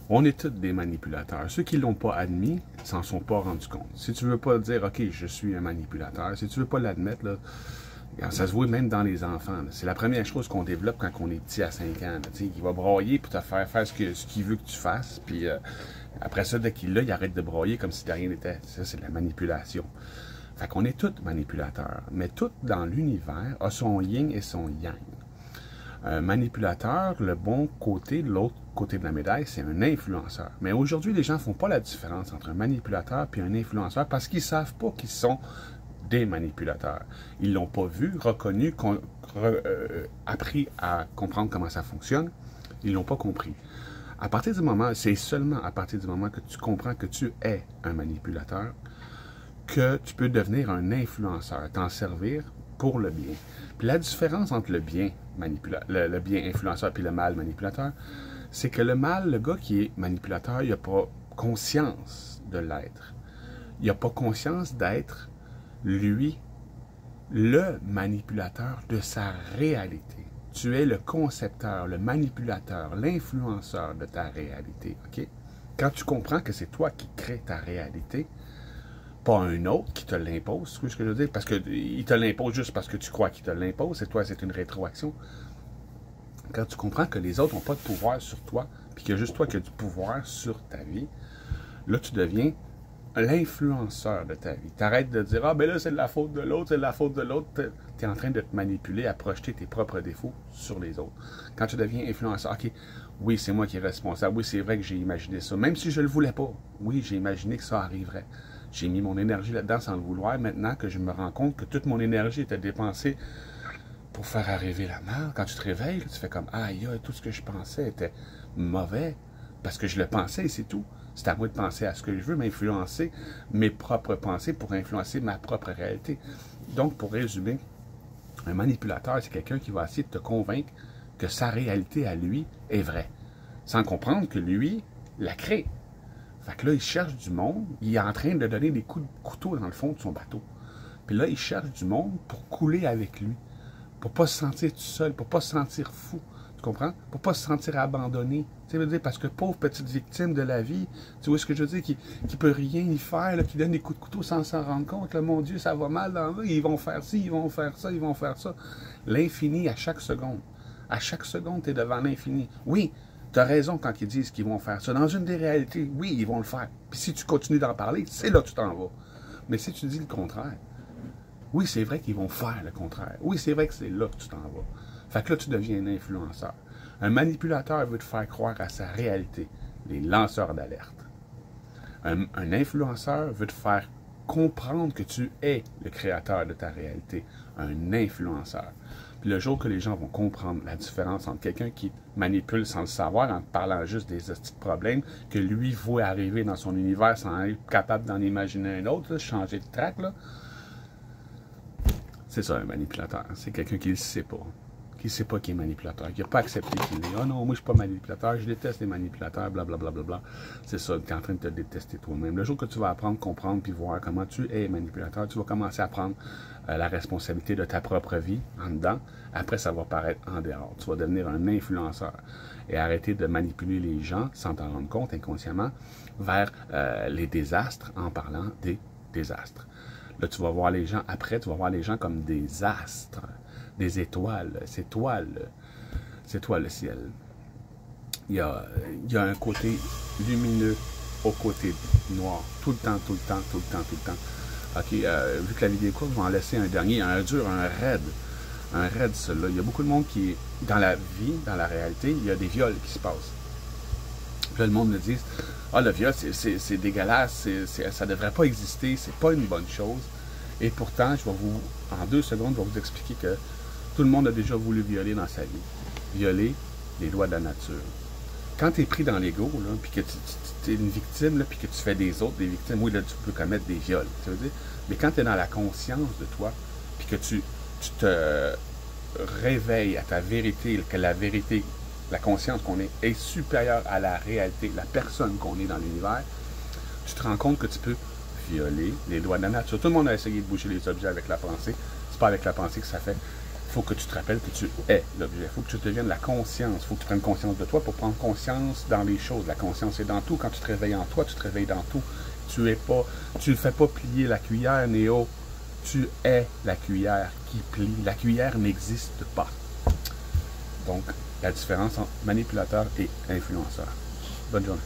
On est tous des manipulateurs. Ceux qui ne l'ont pas admis s'en sont pas rendus compte. Si tu ne veux pas dire, OK, je suis un manipulateur, si tu ne veux pas l'admettre, là, ça se voit même dans les enfants. C'est la première chose qu'on développe quand on est petit à 5 ans. Il va broyer pour te faire faire ce qu'il veut que tu fasses. Puis après ça, dès qu'il l'a, il arrête de broyer comme si de rien n'était. Ça, c'est de la manipulation. Fait qu'on est tous manipulateurs. Mais tout dans l'univers a son yin et son yang. Un manipulateur, le bon côté, l'autre côté de la médaille, c'est un influenceur. Mais aujourd'hui, les gens ne font pas la différence entre un manipulateur et un influenceur parce qu'ils ne savent pas qu'ils sont des manipulateurs. Ils ne l'ont pas vu, reconnu, appris à comprendre comment ça fonctionne. Ils ne l'ont pas compris. À partir du moment, c'est seulement à partir du moment que tu comprends que tu es un manipulateur que tu peux devenir un influenceur, t'en servir pour le bien. Puis la différence entre le bien influenceur et le mal manipulateur, c'est que le mal, le gars qui est manipulateur, il n'a pas conscience de l'être. Il n'a pas conscience d'être, lui, le manipulateur de sa réalité. Tu es le concepteur, le manipulateur, l'influenceur de ta réalité. Okay? Quand tu comprends que c'est toi qui crée ta réalité, pas un autre qui te l'impose, c'est ce que je veux dire, parce qu'il te l'impose juste parce que tu crois qu'il te l'impose, et toi, c'est une rétroaction. Quand tu comprends que les autres n'ont pas de pouvoir sur toi, puis qu'il y a juste toi qui as du pouvoir sur ta vie, là, tu deviens l'influenceur de ta vie. Tu arrêtes de dire « Ah, ben là, c'est de la faute de l'autre, c'est de la faute de l'autre. » Tu es en train de te manipuler à projeter tes propres défauts sur les autres. Quand tu deviens influenceur, « OK, oui, c'est moi qui est responsable. Oui, c'est vrai que j'ai imaginé ça. Même si je ne le voulais pas. Oui, j'ai imaginé que ça arriverait. J'ai mis mon énergie là-dedans sans le vouloir. Maintenant que je me rends compte que toute mon énergie était dépensée pour faire arriver la mort. Quand tu te réveilles, tu fais comme « Aïe, tout ce que je pensais était mauvais. » Parce que je le pensais et c'est tout. C'est à moi de penser à ce que je veux, m'influencer mes propres pensées pour influencer ma propre réalité. Donc, pour résumer, un manipulateur, c'est quelqu'un qui va essayer de te convaincre que sa réalité à lui est vraie, sans comprendre que lui la crée. Fait que là, il cherche du monde, il est en train de donner des coups de couteau dans le fond de son bateau. Puis là, il cherche du monde pour couler avec lui, pour pas se sentir tout seul, pour pas se sentir fou. Tu comprends? Pour pas se sentir abandonné. Tu sais, parce que pauvre petite victime de la vie, tu vois ce que je veux dire, qui peut rien y faire, là, qui donne des coups de couteau sans s'en rendre compte. Là, mon Dieu, ça va mal dans eux, ils vont faire ci, ils vont faire ça, ils vont faire ça. L'infini à chaque seconde. À chaque seconde, tu es devant l'infini. Oui, tu as raison quand ils disent qu'ils vont faire ça. Dans une des réalités, oui, ils vont le faire. Puis si tu continues d'en parler, c'est là que tu t'en vas. Mais si tu dis le contraire, oui, c'est vrai qu'ils vont faire le contraire. Oui, c'est vrai que c'est là que tu t'en vas. Fait que là, tu deviens un influenceur. Un manipulateur veut te faire croire à sa réalité, les lanceurs d'alerte. Un influenceur veut te faire comprendre que tu es le créateur de ta réalité, un influenceur. Puis le jour que les gens vont comprendre la différence entre quelqu'un qui manipule sans le savoir, en parlant juste des petits problèmes, que lui voit arriver dans son univers sans être capable d'en imaginer un autre, là, changer de track, là, c'est ça un manipulateur. C'est quelqu'un qui ne le sait pas. Qui ne sait pas qu'il est manipulateur, qui n'a pas accepté qu'il est. « Ah non, moi je ne suis pas manipulateur, je déteste les manipulateurs, blablabla. Bla, bla, bla. » C'est ça, tu es en train de te détester toi-même. Le jour que tu vas apprendre, comprendre, puis voir comment tu es manipulateur, tu vas commencer à prendre la responsabilité de ta propre vie en dedans. Après, ça va paraître en dehors. Tu vas devenir un influenceur et arrêter de manipuler les gens sans t'en rendre compte inconsciemment vers les désastres en parlant des désastres. Là, tu vas voir les gens, après, tu vas voir les gens comme des astres. Des étoiles, c'est toi le ciel. Il y a un côté lumineux au côté noir, tout le temps, tout le temps, tout le temps, tout le temps. OK, vu que la vidéo est courte, je vais en laisser un dernier, un dur, un raid, celui-là. Il y a beaucoup de monde qui, dans la vie, dans la réalité, il y a des viols qui se passent. Puis là, le monde me dit, ah, le viol, c'est dégueulasse, ça ne devrait pas exister, c'est pas une bonne chose. Et pourtant, en 2 secondes, je vais vous expliquer que tout le monde a déjà voulu violer dans sa vie. Violer les lois de la nature. Quand tu es pris dans l'ego, puis que tu es une victime, puis que tu fais des autres des victimes, oui, là, tu peux commettre des viols. Tu veux dire? Mais quand tu es dans la conscience de toi, puis que tu te réveilles à ta vérité, que la vérité, la conscience qu'on est supérieure à la réalité, la personne qu'on est dans l'univers, tu te rends compte que tu peux violer les lois de la nature. Tout le monde a essayé de bouger les objets avec la pensée. C'est pas avec la pensée que ça fait. Il faut que tu te rappelles que tu es l'objet. Il faut que tu deviennes la conscience. Il faut que tu prennes conscience de toi pour prendre conscience dans les choses. La conscience est dans tout. Quand tu te réveilles en toi, tu te réveilles dans tout. Tu ne fais pas plier la cuillère, Néo. Tu es la cuillère qui plie. La cuillère n'existe pas. Donc, la différence entre manipulateur et influenceur. Bonne journée.